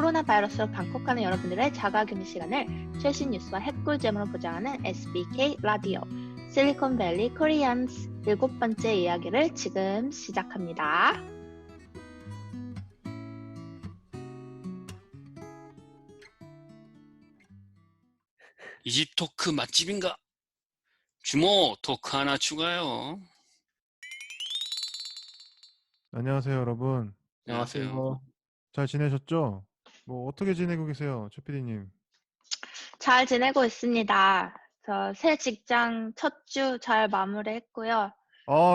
코로나 바이러스로 방콕하는 여러분들의 자가격리 시간을 최신 뉴스와 핵꿀잼으로 보장하는 SBK 라디오 실리콘밸리 코리안스 7번째 이야기를 지금 시작합니다. 이 집 토크 맛집인가? 주모 토크 하나 추가요. 안녕하세요, 여러분. 안녕하세요. 잘 지내셨죠? 뭐 어떻게 지내고 계세요, 최 PD님? 잘 지내고 있습니다. 저 새 직장 첫 주 잘 마무리했고요.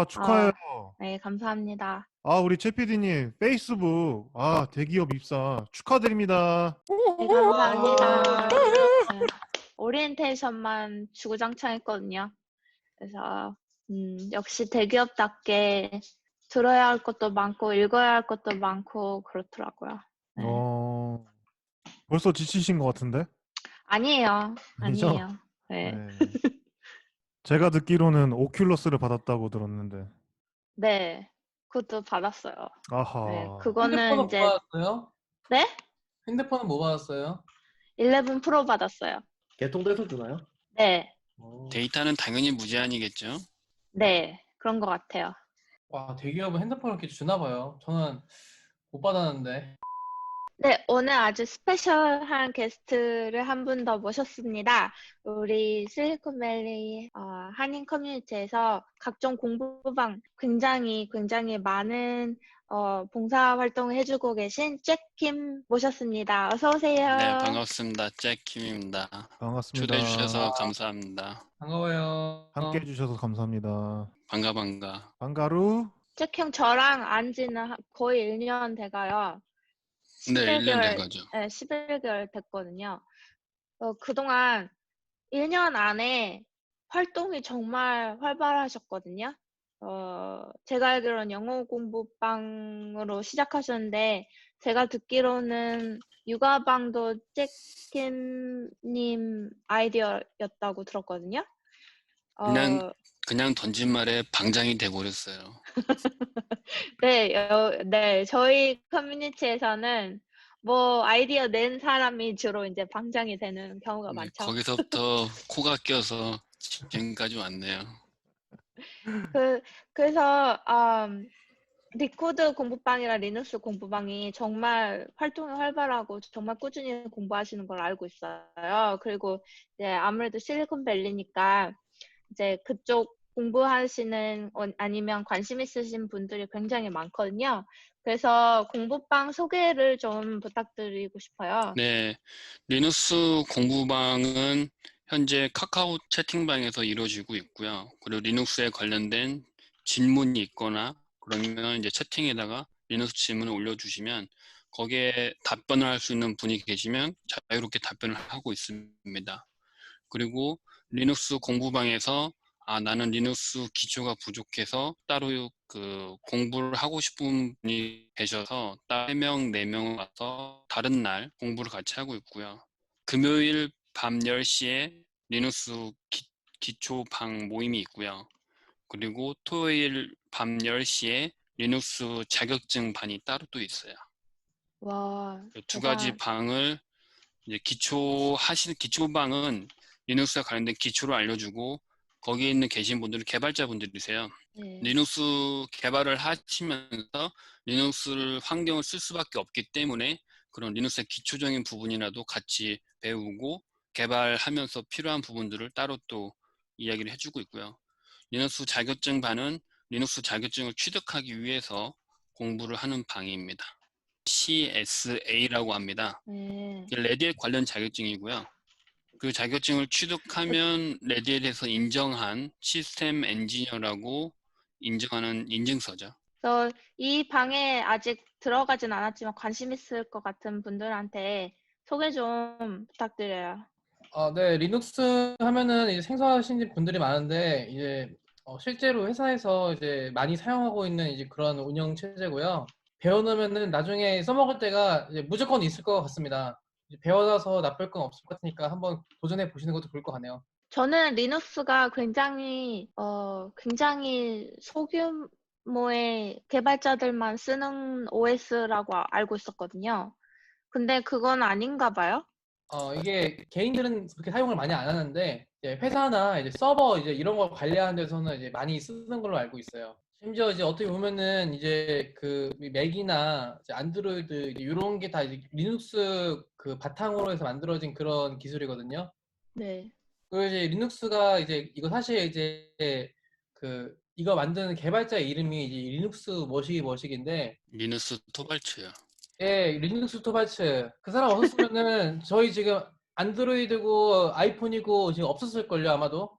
축하해요. 네, 감사합니다. 우리 최 PD님, 페이스북, 대기업 입사 축하드립니다. 네, 감사합니다. 네, 오리엔테이션만 주구장창 했거든요. 그래서 역시 대기업답게 들어야 할 것도 많고 읽어야 할 것도 많고 그렇더라고요. 네. 벌써 지치신 것 같은데? 아니에요. 아니죠? 아니에요. 네. 네. 제가 듣기로는 오큘러스를 받았다고 들었는데. 네. 그것도 받았어요. 아하. 네. 그거는 핸드폰은 이제 뭐 받았어요? 네? 핸드폰은 뭐 받았어요? 11 프로 받았어요. 개통돼서 주나요? 네. 데이터는 당연히 무제한이겠죠? 네. 그런 것 같아요. 와, 대기업은 핸드폰을 이렇게 주나 봐요. 저는 못 받았는데. 네, 오늘 아주 스페셜한 게스트를 한 분 더 모셨습니다. 우리 실리콘밸리 한인 커뮤니티에서 각종 공부방 굉장히 많은 봉사 활동을 해주고 계신 잭킴 모셨습니다. 어서 오세요. 네, 반갑습니다. 잭킴입니다. 반갑습니다. 초대해 주셔서 감사합니다. 반가워요. 함께 해주셔서 감사합니다. 반가. 반가루. 잭킴 저랑 안 지는 거의 1년 돼가요. 네, 1년 된 거죠. 네, 11개월 됐거든요. 그동안 1년 안에 활동이 정말 활발하셨거든요. 제가 알기로는 영어 공부방으로 시작하셨는데, 제가 듣기로는 육아방도 잭킴님 아이디어였다고 들었거든요. 그냥 던진 말에 방장이 돼버렸어요. 네, 저희 커뮤니티에서는 뭐 아이디어 낸 사람이 주로 이제 방장이 되는 경우가 네, 많죠. 거기서부터 코가 껴서 지금까지 왔네요. 그래서 리코드 공부방이랑 리눅스 공부방이 정말 활동이 활발하고 정말 꾸준히 공부하시는 걸 알고 있어요. 그리고 이제 아무래도 실리콘밸리니까 이제 그쪽 공부하시는 아니면 관심 있으신 분들이 굉장히 많거든요. 그래서 공부방 소개를 좀 부탁드리고 싶어요. 네, 리눅스 공부방은 현재 카카오 채팅방에서 이루어지고 있고요. 그리고 리눅스에 관련된 질문이 있거나 그러면 이제 채팅에다가 리눅스 질문을 올려주시면 거기에 답변을 할 수 있는 분이 계시면 자유롭게 답변을 하고 있습니다. 그리고 리눅스 공부방에서 나는 리눅스 기초가 부족해서 따로 그 공부를 하고 싶은 분이 계셔서 3명, 4명 와서 다른 날 공부를 같이 하고 있고요. 금요일 밤 10시에 리눅스 기초방 모임이 있고요. 그리고 토요일 밤 10시에 리눅스 자격증 반이 따로 또 있어요. 와, 두 가지 방을 이제 기초방은 리눅스와 관련된 기초를 알려주고 거기에 있는 계신 분들은 개발자분들이세요. 네. 리눅스 개발을 하시면서 리눅스 환경을 쓸 수밖에 없기 때문에 그런 리눅스의 기초적인 부분이라도 같이 배우고 개발하면서 필요한 부분들을 따로 또 이야기를 해주고 있고요. 리눅스 자격증 반은 리눅스 자격증을 취득하기 위해서 공부를 하는 방입니다. CSA라고 합니다. 네. 레디엣 관련 자격증이고요. 그 자격증을 취득하면 레디엣에서 인정한 시스템 엔지니어라고 인정하는 인증서죠. 이 방에 아직 들어가진 않았지만 관심 있을 것 같은 분들한테 소개 좀 부탁드려요. 네, 리눅스 하면은 이제 생소하신 분들이 많은데 이제 실제로 회사에서 이제 많이 사용하고 있는 이제 그런 운영 체제고요. 배워놓으면은 나중에 써먹을 때가 이제 무조건 있을 것 같습니다. 이제 배워놔서 나쁠 건 없을 것 같으니까 한번 도전해 보시는 것도 좋을 것 같네요. 저는 리눅스가 굉장히 소규모의 개발자들만 쓰는 OS라고 알고 있었거든요. 근데 그건 아닌가 봐요. 이게 개인들은 그렇게 사용을 많이 안 하는데 이제 회사나 이제 서버 이제 이런 거 관리하는 데서는 이제 많이 쓰는 걸로 알고 있어요. 심지어 이제 어떻게 보면은 이제 그 맥이나 이제 안드로이드 이제 이런 게 다 이제 리눅스 그 바탕으로 해서 만들어진 그런 기술이거든요. 네. 그리고 이제 리눅스가 이제 이거 사실 이제 그 이거 만드는 개발자의 이름이 이제 리눅스 머시기인데 리누스 토발츠요. 예, 리눅스 토발츠. 그 사람 없었으면은 저희 지금 안드로이드고 아이폰이고 지금 없었을걸요, 아마도.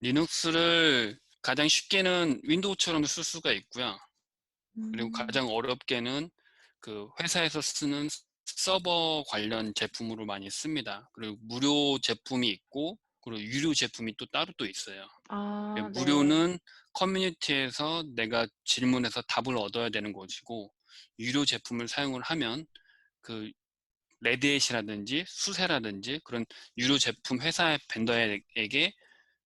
리눅스를 가장 쉽게는 윈도우처럼 쓸 수가 있고요. 그리고 음. 가장 어렵게는 그 회사에서 쓰는 서버 관련 제품으로 많이 씁니다. 그리고 무료 제품이 있고, 그리고 유료 제품이 또 따로 또 있어요. 아, 네. 무료는 커뮤니티에서 내가 질문해서 답을 얻어야 되는 것이고, 유료 제품을 사용을 하면 그 레드햇이라든지 수세라든지 그런 유료 제품 회사 벤더에게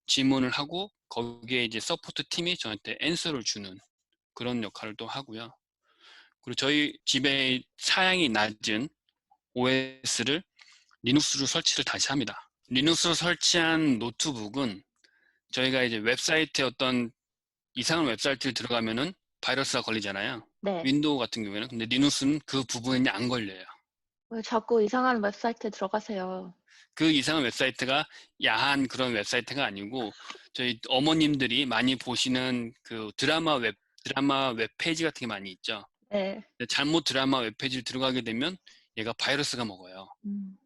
질문을 하고 거기에 이제 서포트 팀이 저한테 앤서를 주는 그런 역할을 또 하고요. 그리고 저희 집에 사양이 낮은 OS를 리눅스로 설치를 다시 합니다. 리눅스로 설치한 노트북은 저희가 이제 웹사이트에 어떤 이상한 웹사이트를 들어가면은 바이러스가 걸리잖아요. 네. 윈도우 같은 경우에는. 근데 리눅스는 그 부분이 안 걸려요. 왜 자꾸 이상한 웹사이트에 들어가세요? 그 이상한 웹사이트가 야한 그런 웹사이트가 아니고 저희 어머님들이 많이 보시는 그 드라마 웹페이지 같은 게 많이 있죠. 네. 근데 잘못 드라마 웹페이지를 들어가게 되면 얘가 바이러스가 먹어요. 음.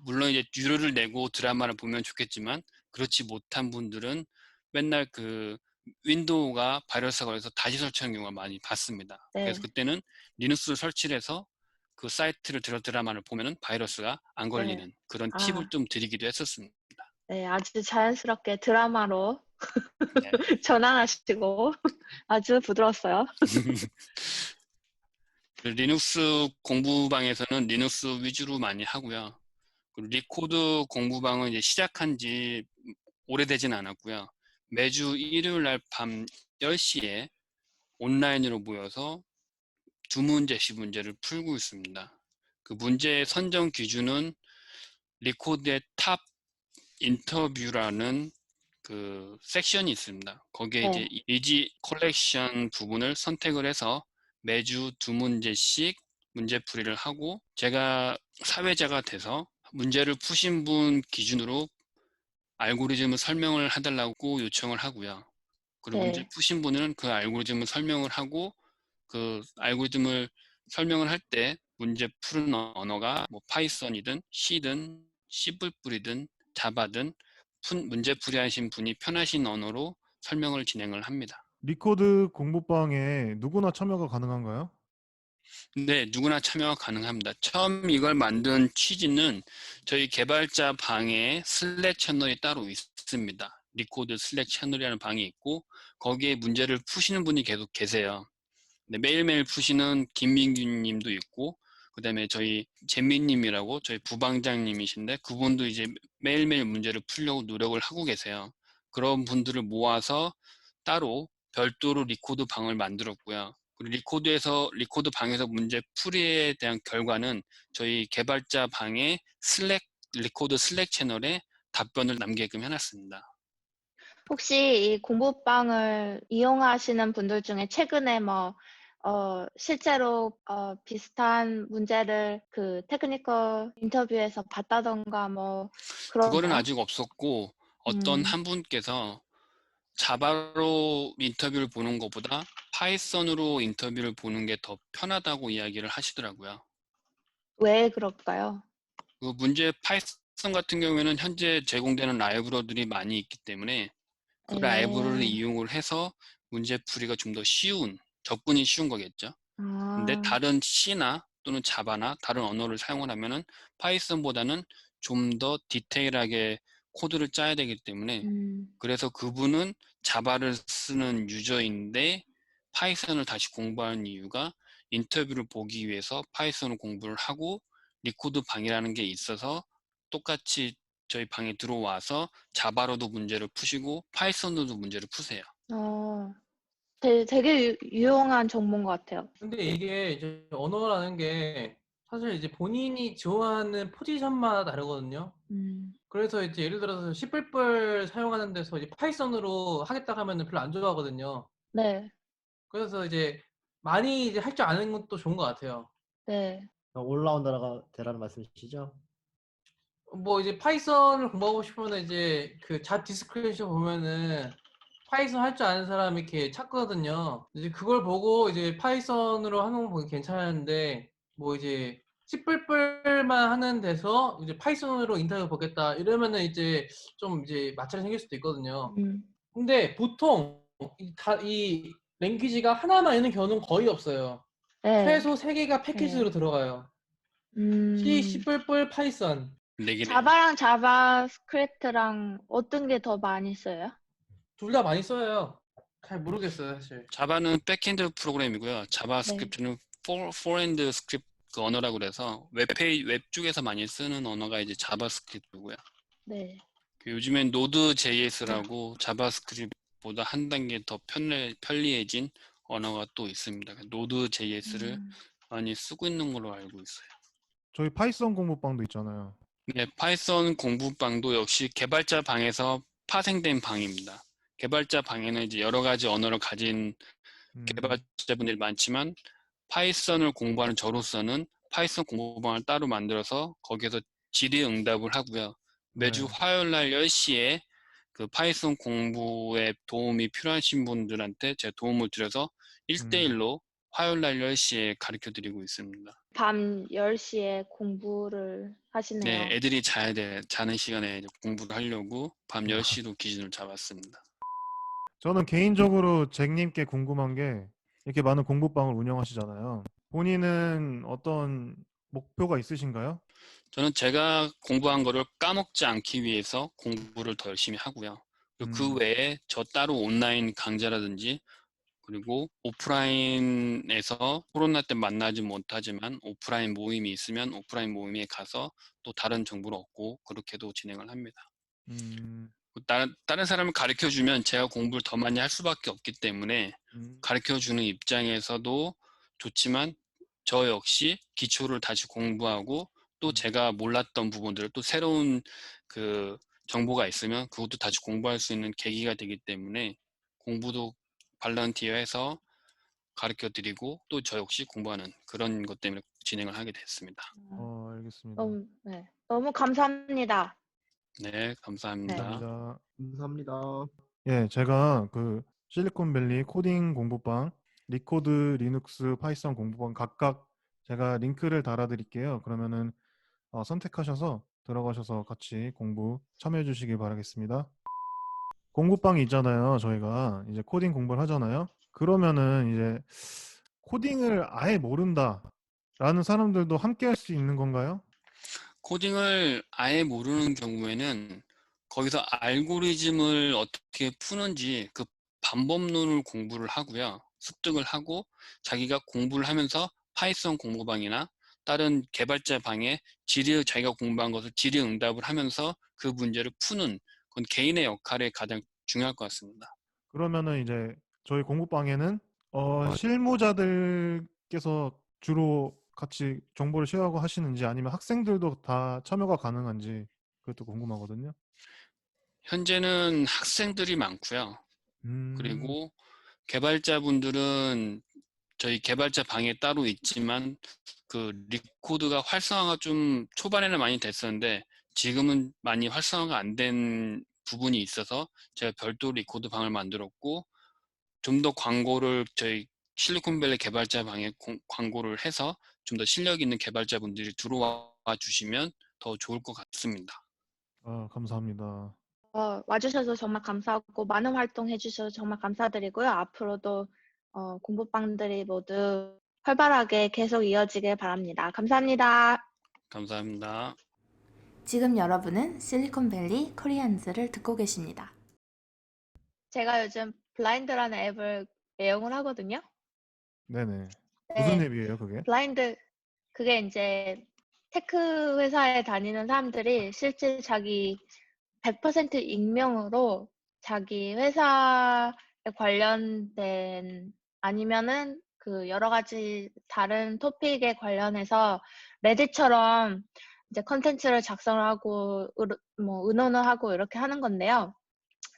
물론 이제 유료를 내고 드라마를 보면 좋겠지만 그렇지 못한 분들은 맨날 그 윈도우가 바이러스가 걸려서 다시 설치하는 경우가 많이 봤습니다. 네. 그래서 그때는 리눅스를 설치를 해서 그 사이트를 드라마를 보면은 바이러스가 안 걸리는 그런 팁을 아, 좀 드리기도 했었습니다. 네. 아주 자연스럽게 드라마로 네. 전환하시고 아주 부드러웠어요. 리눅스 공부방에서는 리눅스 위주로 많이 하고요. 그리고 리코드 공부방은 이제 시작한 지 오래되진 않았고요. 매주 일요일 날 밤 10시에 온라인으로 모여서 두 문제씩 문제를 풀고 있습니다. 그 문제의 선정 기준은 리코드의 탑 인터뷰라는 그 섹션이 있습니다. 거기에 이제 네. 이지 컬렉션 부분을 선택을 해서 매주 두 문제씩 문제풀이를 하고 제가 사회자가 돼서 문제를 푸신 분 기준으로 알고리즘을 설명을 해달라고 요청을 하고요. 그리고 문제 네. 푸신 분은 그 알고리즘을 설명을 하고 그 알고리즘을 설명을 할 때 문제 푸는 언어가 뭐 파이썬이든 C든 C++이든 자바든 문제 풀이하신 분이 편하신 언어로 설명을 진행을 합니다. 리코드 공부방에 누구나 참여가 가능한가요? 네, 누구나 참여가 가능합니다. 처음 이걸 만든 취지는 저희 개발자 방에 슬랙 채널이 따로 있습니다. 리코드 슬랙 채널이라는 방이 있고 거기에 문제를 푸시는 분이 계속 계세요. 네, 매일매일 푸시는 김민규 님도 있고 그다음에 저희 재민님이라고 저희 부방장님이신데 그분도 이제 매일매일 문제를 풀려고 노력을 하고 계세요. 그런 분들을 모아서 따로 별도로 리코드 방을 만들었고요. 그리고 리코드 방에서 문제 풀이에 대한 결과는 저희 개발자 방의 리코드 슬랙 채널에 답변을 남게끔 해놨습니다. 혹시 이 공부방을 이용하시는 분들 중에 최근에 뭐 실제로 비슷한 문제를 그 테크니컬 인터뷰에서 봤다던가 뭐 그거는 그러나요? 아직 없었고 어떤 음. 한 분께서 자바로 인터뷰를 보는 것보다 파이썬으로 인터뷰를 보는 게 더 편하다고 이야기를 하시더라고요. 왜 그럴까요? 그 문제 파이썬 같은 경우에는 현재 제공되는 라이브러들이 많이 있기 때문에 그 라이브러를 예. 이용을 해서 문제 풀이가 좀 더 접근이 쉬운 거겠죠. 근데 아. 다른 C나 또는 자바나 다른 언어를 사용을 하면은 파이썬보다는 좀 더 디테일하게 코드를 짜야 되기 때문에 음. 그래서 그분은 자바를 쓰는 유저인데 파이썬을 다시 공부하는 이유가 인터뷰를 보기 위해서 파이썬을 공부를 하고 리코드 방이라는 게 있어서 똑같이 저희 방에 들어와서 자바로도 문제를 푸시고 파이썬으로도 문제를 푸세요. 어. 되게 유용한 정보인 것 같아요. 근데 이게 이제 언어라는 게 사실 이제 본인이 지원하는 포지션마다 다르거든요. 음. 그래서 이제 예를 들어서 C++ 사용하는 데서 이제 파이썬으로 하겠다 하면은 별로 안 좋아하거든요. 네. 그래서 이제 많이 이제 할 줄 아는 것도 좋은 것 같아요. 네. 올라운더가 되라는 말씀이시죠? 뭐 이제 파이썬을 공부하고 싶으면 이제 그 잡 디스크립션 보면은 파이썬 할 줄 아는 사람이 이렇게 찾거든요. 이제 그걸 보고 이제 파이썬으로 하는 건 보기 괜찮은데 뭐 이제 C++만 하는 데서 이제 파이썬으로 인터뷰 보겠다 이러면은 이제 좀 이제 마찰이 생길 수도 있거든요. 음. 근데 보통 이 랭귀지가 하나만 있는 경우는 거의 없어요. 네. 최소 3개가 패키지로 네. 들어가요. C, C++, 음. 파이썬. 네 개네. 자바랑 자바스크립트랑 어떤 게 더 많이 써요? 둘 다 많이 써요. 잘 모르겠어요, 사실. 자바는 백엔드 프로그램이고요. 네. 자바스크립트는 포렌드 스크립트 그 언어라고 그래서 웹 쪽에서 많이 쓰는 언어가 이제 자바스크립트고요. 네. 그 요즘엔 노드 JS라고 자바스크립트보다 한 단계 더 편리해진 언어가 또 있습니다. 노드 JS를 음. 많이 쓰고 있는 걸로 알고 있어요. 저희 파이썬 공부방도 있잖아요. 네, 파이썬 공부방도 역시 개발자 방에서 파생된 방입니다. 개발자 방에는 이제 여러 가지 언어를 가진 음, 개발자분들이 많지만 파이썬을 공부하는 저로서는 파이썬 공부방을 따로 만들어서 거기에서 질의응답을 하고요. 매주 네. 화요일 날 10시에 그 파이썬 공부에 도움이 필요하신 분들한테 제가 도움을 드려서 1대1로 화요일 날 10시에 가르쳐 드리고 있습니다. 밤 10시에 공부를 네, 하시네요. 애들이 자는 시간에 이제 공부를 하려고 밤 10시로 기준을 잡았습니다. 저는 개인적으로 잭님께 궁금한 게 이렇게 많은 공부방을 운영하시잖아요. 본인은 어떤 목표가 있으신가요? 저는 제가 공부한 거를 까먹지 않기 위해서 공부를 더 열심히 하고요. 그리고 그 외에 저 따로 온라인 강좌라든지 그리고 오프라인에서 코로나 때 만나지 못하지만 오프라인 모임이 있으면 오프라인 모임에 가서 또 다른 정보를 얻고 그렇게도 진행을 합니다. 음, 다른 사람을 가르쳐주면 제가 공부를 더 많이 할 수밖에 없기 때문에 음, 가르쳐주는 입장에서도 좋지만 저 역시 기초를 다시 공부하고 또 제가 몰랐던 부분들을 또 새로운 그 정보가 있으면 그것도 다시 공부할 수 있는 계기가 되기 때문에 공부도 발런티어해서 가르쳐드리고 또 저 역시 공부하는 그런 것 때문에 진행을 하게 됐습니다. 알겠습니다. 네. 너무 감사합니다. 네, 네. 감사합니다. 감사합니다. 감사합니다. 예, 제가 그 실리콘밸리 코딩 공부방, 리코드, 리눅스, 파이썬 공부방 각각 제가 링크를 달아드릴게요. 그러면은 선택하셔서 들어가셔서 같이 공부 참여해 주시기 바라겠습니다. 공부방이 있잖아요. 저희가 이제 코딩 공부를 하잖아요. 그러면은 이제 코딩을 아예 모른다라는 사람들도 함께 할 수 있는 건가요? 코딩을 아예 모르는 경우에는 거기서 알고리즘을 어떻게 푸는지 그 방법론을 공부를 하고요. 습득을 하고 자기가 공부를 하면서 파이썬 공부방이나 다른 개발자 방에 자기가 공부한 것을 질의응답을 하면서 그 문제를 푸는 그건 개인의 역할이 가장 중요할 것 같습니다. 그러면은 이제 저희 공부방에는 실무자들께서 주로 같이 정보를 쉐어하고 하시는지 아니면 학생들도 다 참여가 가능한지 그것도 궁금하거든요. 현재는 학생들이 많고요. 음, 그리고 개발자분들은 저희 개발자 방에 따로 있지만 그 리코드가 활성화가 좀 초반에는 많이 됐었는데 지금은 많이 활성화가 안 된 부분이 있어서 제가 별도 리코드 방을 만들었고 좀 더 광고를 저희 실리콘밸리 개발자 방에 광고를 해서 좀 더 실력 있는 개발자분들이 들어와 주시면 더 좋을 것 같습니다. 감사합니다. 와주셔서 정말 감사하고 많은 활동 해주셔서 정말 감사드리고요. 앞으로도 공부방들이 모두 활발하게 계속 이어지길 바랍니다. 감사합니다. 감사합니다. 지금 여러분은 실리콘밸리 코리안즈를 듣고 계십니다. 제가 요즘 블라인드라는 앱을 애용을 하거든요. 네네. 무슨 네, 앱이에요, 그게? 블라인드 그게 이제 테크 회사에 다니는 사람들이 실제 자기 100% 익명으로 자기 회사에 관련된 아니면은 그 여러 가지 다른 토픽에 관련해서 레딧처럼 이제 컨텐츠를 작성을 하고 뭐 의논을 하고 이렇게 하는 건데요.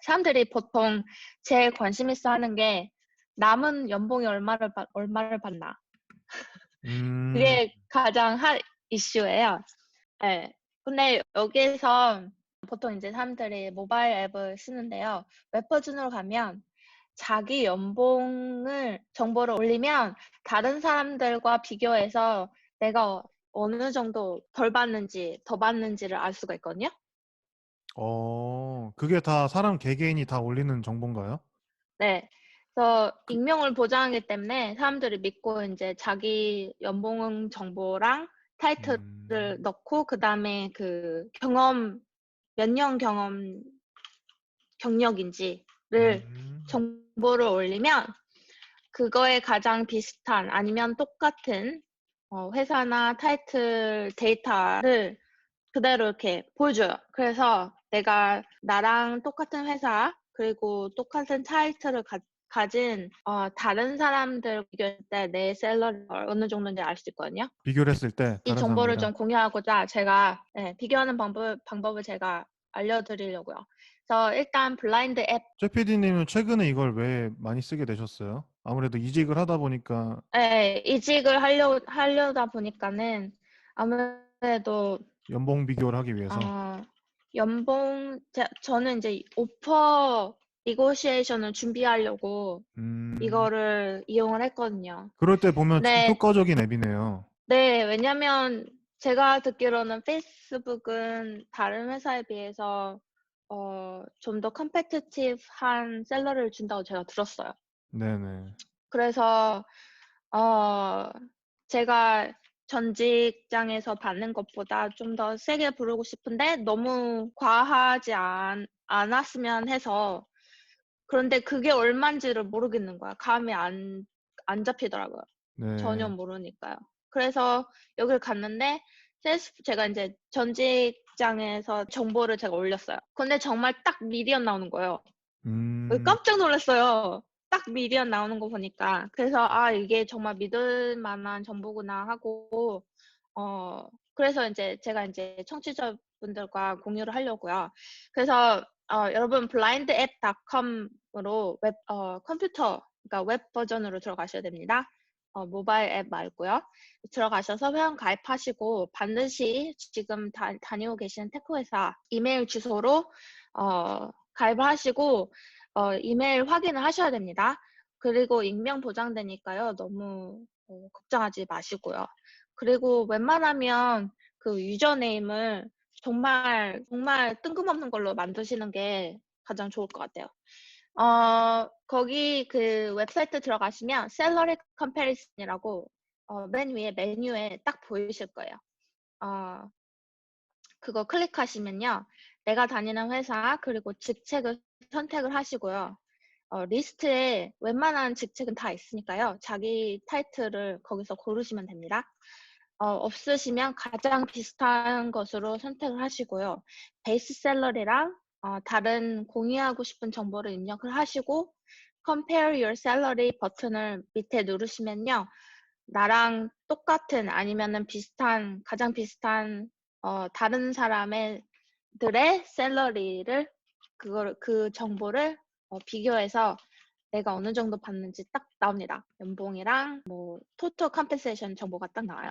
사람들이 보통 제일 관심 있어 하는 게 남은 연봉이 얼마를 받나. 그게 가장 핫 이슈예요. 네. 근데 여기에서 보통 이제 사람들이 모바일 앱을 쓰는데요. 웹 버전으로 가면 자기 연봉을 정보를 올리면 다른 사람들과 비교해서 내가 어느 정도 덜 받는지 더 받는지를 알 수가 있거든요. 그게 다 사람 개개인이 다 올리는 정보인가요? 네. 그래서 익명을 보장하기 때문에 사람들이 믿고 이제 자기 연봉 정보랑 타이틀을 넣고 그다음에 그 몇 년 경력인지를 정보를 올리면 그거에 가장 비슷한 아니면 똑같은 회사나 타이틀 데이터를 그대로 이렇게 보여줘요. 그래서 내가 나랑 똑같은 회사 그리고 똑같은 타이틀을 가진 다른 사람들 비교할 때 내 샐러리가 어느 정도인지 알 수 있거든요. 비교를 했을 때 이 다른 정보를 사람들이랑. 좀 공유하고자 제가 비교하는 방법을 제가 알려드리려고요. 그래서 일단 블라인드 앱 최PD님은 최근에 이걸 왜 많이 쓰게 되셨어요? 아무래도 이직을 하다 보니까. 이직을 하려다 보니까는 아무래도 연봉 비교를 하기 위해서. 저는 이제 오퍼 니고시에이션을 준비하려고 이거를 이용을 했거든요. 그럴 때 보면 좀 네. 효과적인 앱이네요. 네, 왜냐면 제가 듣기로는 페이스북은 다른 회사에 비해서 좀 더 컴페티티브한 샐러리를 준다고 제가 들었어요. 네네. 그래서 제가 전 직장에서 받는 것보다 좀 더 세게 부르고 싶은데 너무 과하지 않았으면 해서 그런데 그게 얼마인지를 모르겠는 거야. 감이 안 잡히더라고요. 네. 전혀 모르니까요. 그래서 여기를 갔는데 제가 이제 전 직장에서 정보를 제가 올렸어요. 근데 정말 딱 미디언 나오는 거예요. 깜짝 놀랐어요. 딱 미디언 나오는 거 보니까. 그래서 이게 정말 믿을 만한 정보구나 하고 그래서 이제 제가 이제 청취자분들과 공유를 하려고요. 그래서 여러분 blind앱.com으로 컴퓨터 그러니까 웹 버전으로 들어가셔야 됩니다. 모바일 앱 말고요. 들어가셔서 회원 가입하시고 반드시 지금 다니고 계시는 테크 회사 이메일 주소로 가입을 하시고 이메일 확인을 하셔야 됩니다. 그리고 익명 보장되니까요. 너무 걱정하지 마시고요. 그리고 웬만하면 그 유저네임을 정말 뜬금없는 걸로 만드시는 게 가장 좋을 것 같아요. 거기 그 웹사이트 들어가시면 셀러리 컴패리슨이라고 맨 위에 메뉴에 딱 보이실 거예요. 그거 클릭하시면요. 내가 다니는 회사 그리고 직책을 선택을 하시고요. 리스트에 웬만한 직책은 다 있으니까요. 자기 타이틀을 거기서 고르시면 됩니다. 없으시면 가장 비슷한 것으로 선택을 하시고요. 베이스 샐러리랑 다른 공유하고 싶은 정보를 입력을 하시고 Compare your salary 버튼을 밑에 누르시면요. 나랑 똑같은 아니면은 가장 비슷한 다른 사람들의 샐러리를 그 정보를 비교해서 내가 어느 정도 받는지 딱 나옵니다. 연봉이랑 뭐 토탈 컴펜세이션 정보가 딱 나와요.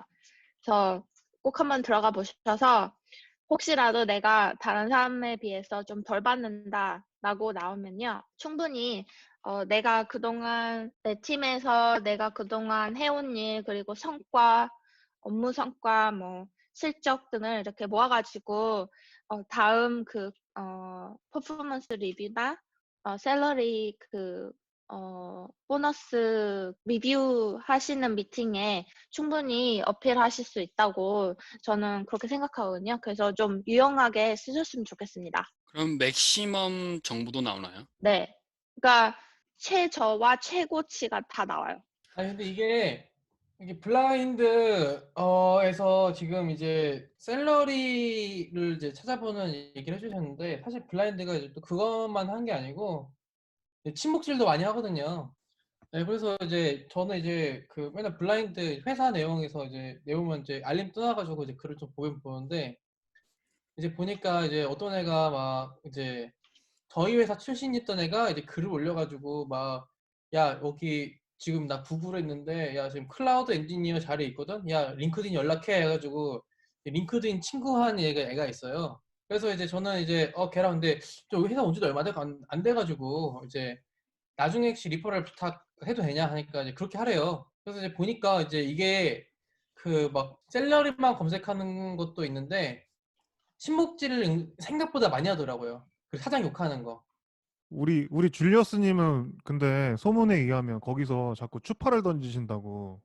그래서 꼭 한번 들어가 보셔서 혹시라도 내가 다른 사람에 비해서 좀 덜 받는다라고 나오면요. 충분히 내가 그동안 내 팀에서 내가 그동안 해온 일 그리고 성과, 업무 성과, 뭐 실적 등을 이렇게 모아가지고 다음 그 퍼포먼스 리뷰나 샐러리 보너스 리뷰 하시는 미팅에 충분히 어필하실 수 있다고 저는 그렇게 생각하거든요. 그래서 좀 유용하게 쓰셨으면 좋겠습니다. 그럼 맥시멈 정보도 나오나요? 네. 그러니까 최저와 최고치가 다 나와요. 아니 근데 이게 블라인드에서 지금 이제 샐러리를 이제 찾아보는 얘기를 해주셨는데 사실 블라인드가 이제 또 그것만 한 게 아니고 친목질도 많이 하거든요. 네, 그래서 이제 저는 이제 그 맨날 블라인드 회사 내용에서 이제 내용은 이제 알림 떠나가지고 이제 글을 좀 보긴 보는데 이제 보니까 이제 어떤 애가 막 이제 저희 회사 출신이었던 애가 이제 글을 올려가지고 막 야 여기 지금 나 구글에 있는데 야 지금 클라우드 엔지니어 자리에 있거든 야 링크드인 연락해 해가지고 링크드인 친구한 애가 있어요. 그래서 이제 저는 이제 걔랑 근데 저 회사 온 지도 얼마 안 돼가지고 이제 나중에 혹시 리퍼럴 부탁해도 되냐 하니까 이제 그렇게 하래요. 그래서 이제 보니까 이제 이게 그 막 셀러리만 검색하는 것도 있는데 신목질을 생각보다 많이 하더라고요. 그 사장 욕하는 거. 우리 줄리어스님은 근데 소문에 의하면 거기서 자꾸 추파를 던지신다고.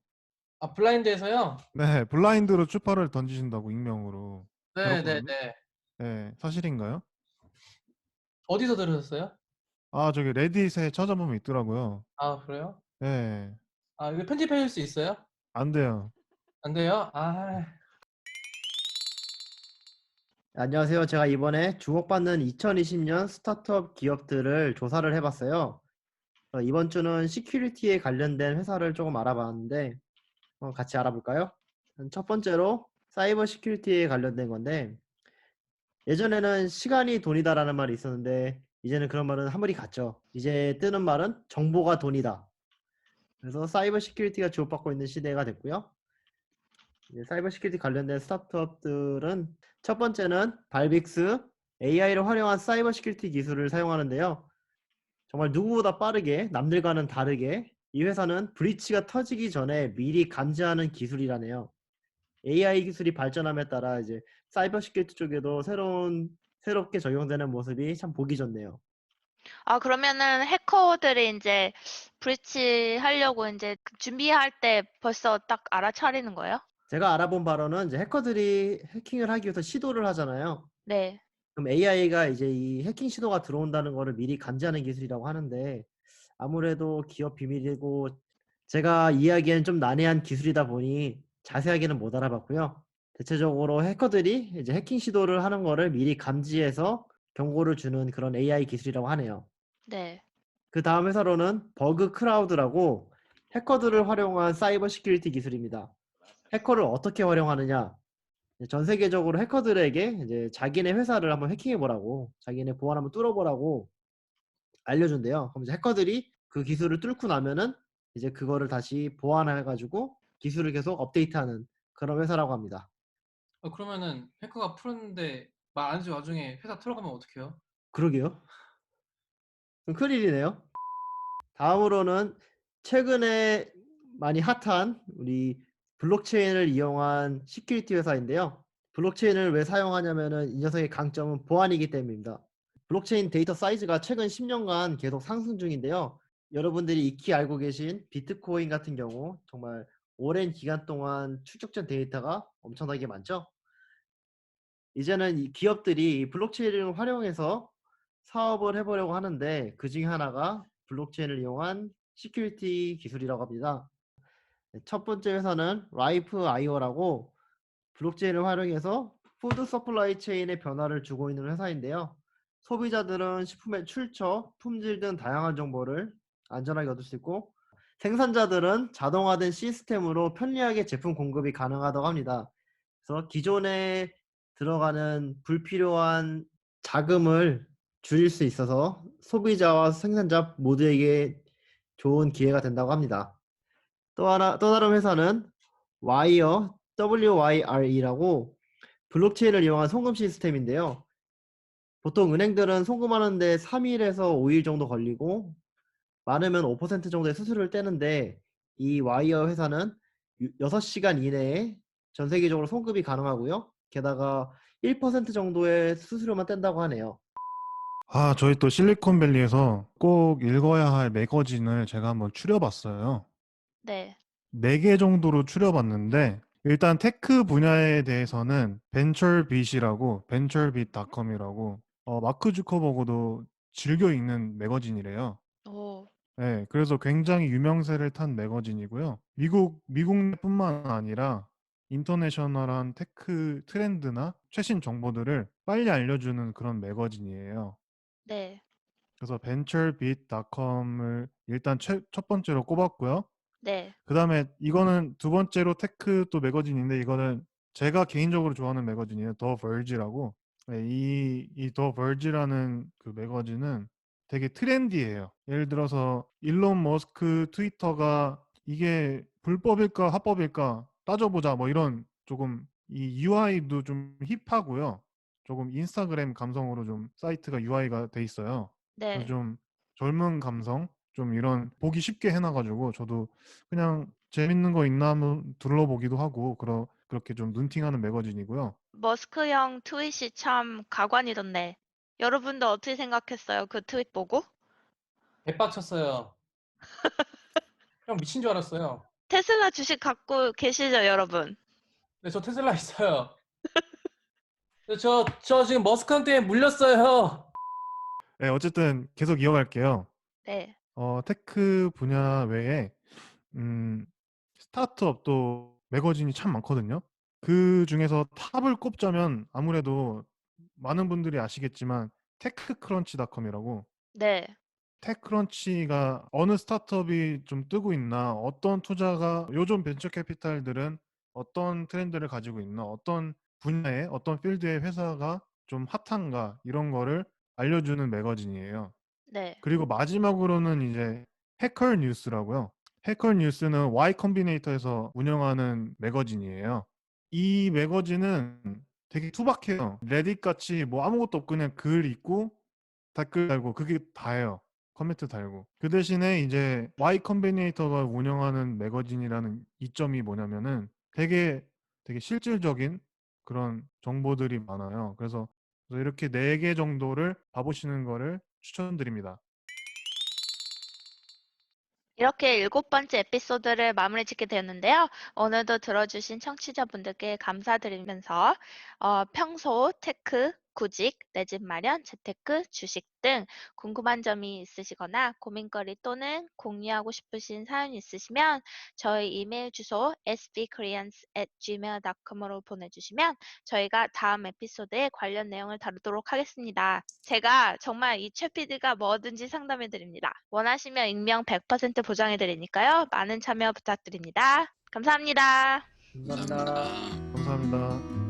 아, 블라인드에서요? 네, 블라인드로 추파를 던지신다고 익명으로 들었거든요. 네네네. 네, 사실인가요? 어디서 들으셨어요? 아, 저기 레딧에 찾아보면 있더라고요. 아, 그래요? 네, 아, 이거 편집해 줄 수 있어요? 안 돼요. 안 돼요? 아, 안녕하세요. 제가 이번에 주목받는 2020년 스타트업 기업들을 조사를 해봤어요. 이번 주는 시큐리티에 관련된 회사를 조금 알아봤는데 같이 알아볼까요? 첫 번째로 사이버 시큐리티에 관련된 건데 예전에는 시간이 돈이다라는 말이 있었는데 이제는 그런 말은 한물이 갔죠. 이제 뜨는 말은 정보가 돈이다. 그래서 사이버 시큐리티가 주목받고 있는 시대가 됐고요. 이제 사이버 시큐리티 관련된 스타트업들은 첫 번째는 발빅스, AI를 활용한 사이버 시큐리티 기술을 사용하는데요. 정말 누구보다 빠르게 남들과는 다르게 이 회사는 브리치가 터지기 전에 미리 감지하는 기술이라네요. AI 기술이 발전함에 따라 이제 사이버 시큐리티 쪽에도 새롭게 적용되는 모습이 참 보기 좋네요. 아, 그러면은 해커들이 이제 브리치 하려고 이제 준비할 때 벌써 딱 알아차리는 거예요? 제가 알아본 바로는 이제 해커들이 해킹을 하기 위해서 시도를 하잖아요. 네. 그럼 AI가 이제 이 해킹 시도가 들어온다는 거를 미리 감지하는 기술이라고 하는데 아무래도 기업 비밀이고 제가 이야기엔 좀 난해한 기술이다 보니 자세하게는 못 알아봤고요. 대체적으로 해커들이 이제 해킹 시도를 하는 거를 미리 감지해서 경고를 주는 그런 AI 기술이라고 하네요. 네. 그 다음 회사로는 버그 크라우드라고 해커들을 활용한 사이버 시큐리티 기술입니다. 해커를 어떻게 활용하느냐? 전 세계적으로 해커들에게 이제 자기네 회사를 한번 해킹해 보라고, 자기네 보안 한번 뚫어보라고 알려준대요. 그럼 이제 해커들이 그 기술을 뚫고 나면은 이제 그거를 다시 보완해가지고 기술을 계속 업데이트하는 그런 회사라고 합니다. 그러면은 해커가 풀었는데 말 안 해준 와중에 회사 틀어가면 어떡해요? 그러게요. 그럼 큰일이네요. 다음으로는 최근에 많이 핫한 우리 블록체인을 이용한 시큐리티 회사인데요. 블록체인을 왜 사용하냐면은 이 녀석의 강점은 보안이기 때문입니다. 블록체인 데이터 사이즈가 최근 10년간 계속 상승 중인데요. 여러분들이 익히 알고 계신 비트코인 같은 경우 정말 오랜 기간 동안 축적된 데이터가 엄청나게 많죠. 이제는 이 기업들이 이 블록체인을 활용해서 사업을 해보려고 하는데 그 중에 하나가 블록체인을 이용한 시큐리티 기술이라고 합니다. 첫 번째 회사는 라이프 아이오라고 블록체인을 활용해서 푸드 서플라이 체인의 변화를 주고 있는 회사인데요. 소비자들은 식품의 출처, 품질 등 다양한 정보를 안전하게 얻을 수 있고 생산자들은 자동화된 시스템으로 편리하게 제품 공급이 가능하다고 합니다. 그래서 기존에 들어가는 불필요한 자금을 줄일 수 있어서 소비자와 생산자 모두에게 좋은 기회가 된다고 합니다. 또 다른 회사는 와이어, WYRE라고 블록체인을 이용한 송금 시스템인데요. 보통 은행들은 송금하는데 3일에서 5일 정도 걸리고 많으면 5% 정도의 수수료를 떼는데 이 와이어 회사는 6시간 이내에 전 세계적으로 송금이 가능하고요. 게다가 1% 정도의 수수료만 뗀다고 하네요. 아, 저희 또 실리콘밸리에서 꼭 읽어야 할 매거진을 제가 한번 추려봤어요. 네. 4개 정도로 추려봤는데 일단 테크 분야에 대해서는 벤처빗이라고 venturebit.com이라고 마크 주커버그도 즐겨 읽는 매거진이래요. 오. 네, 그래서 굉장히 유명세를 탄 매거진이고요. 미국뿐만 아니라 인터내셔널한 테크 트렌드나 최신 정보들을 빨리 알려주는 그런 매거진이에요. 네. 그래서 venturebeat.com을 일단 첫 번째로 꼽았고요. 네. 그 다음에 이거는 두 번째로 테크 또 매거진인데 이거는 제가 개인적으로 좋아하는 매거진이에요. 더 버지라고. 네, 이 더 버지라는 그 매거진은 되게 트렌디해요. 예를 들어서 일론 머스크 트위터가 이게 불법일까 합법일까 따져보자 뭐 이런 조금 이 UI도 좀 힙하고요. 조금 인스타그램 감성으로 좀 사이트가 UI가 돼 있어요. 그래서 네. 좀 젊은 감성 좀 이런 보기 쉽게 해놔가지고 저도 그냥 재밌는 거 있나 한번 둘러보기도 하고 그렇게 좀 눈팅하는 매거진이고요. 머스크 형 트윗이 참 가관이던데. 여러분도 어떻게 생각했어요? 그 트윗 보고? 개빡쳤어요. 형 미친 줄 알았어요. 테슬라 주식 갖고 계시죠, 여러분? 네, 저 테슬라 있어요. 저 지금 머스크한테 물렸어요. 네, 어쨌든 계속 이어갈게요. 네. 테크 분야 외에 스타트업도 매거진이 참 많거든요. 그 중에서 탑을 꼽자면 아무래도 많은 분들이 아시겠지만 테크크런치닷컴이라고 네. 테크크런치가 어느 스타트업이 좀 뜨고 있나, 어떤 투자가 요즘 벤처 캐피탈들은 어떤 트렌드를 가지고 있나, 어떤 분야에 어떤 필드의 회사가 좀 핫한가 이런 거를 알려주는 매거진이에요. 네. 그리고 마지막으로는 이제 해커 뉴스라고요. 해커 뉴스는 Y 컴비네이터에서 운영하는 매거진이에요. 이 매거진은 되게 투박해요. 레딧 같이 뭐 아무것도 없고 그냥 글 읽고 댓글 달고 그게 다예요. 커멘트 달고. 그 대신에 이제 Y 컴비네이터가 운영하는 매거진이라는 이점이 뭐냐면은 되게 실질적인 그런 정보들이 많아요. 그래서 이렇게 4개 정도를 봐보시는 거를 추천드립니다. 이렇게 7번째 에피소드를 마무리 짓게 되었는데요. 오늘도 들어주신 청취자분들께 감사드리면서 평소 테크, 구직, 내 집 마련, 재테크, 주식 등 궁금한 점이 있으시거나 고민거리 또는 공유하고 싶으신 사연이 있으시면 저희 이메일 주소 sbkoreans@gmail.com으로 보내주시면 저희가 다음 에피소드에 관련 내용을 다루도록 하겠습니다. 제가 정말 이 최 PD가 뭐든지 상담해드립니다. 원하시면 익명 100% 보장해드리니까요. 많은 참여 부탁드립니다. 감사합니다. 감사합니다. 감사합니다. 감사합니다.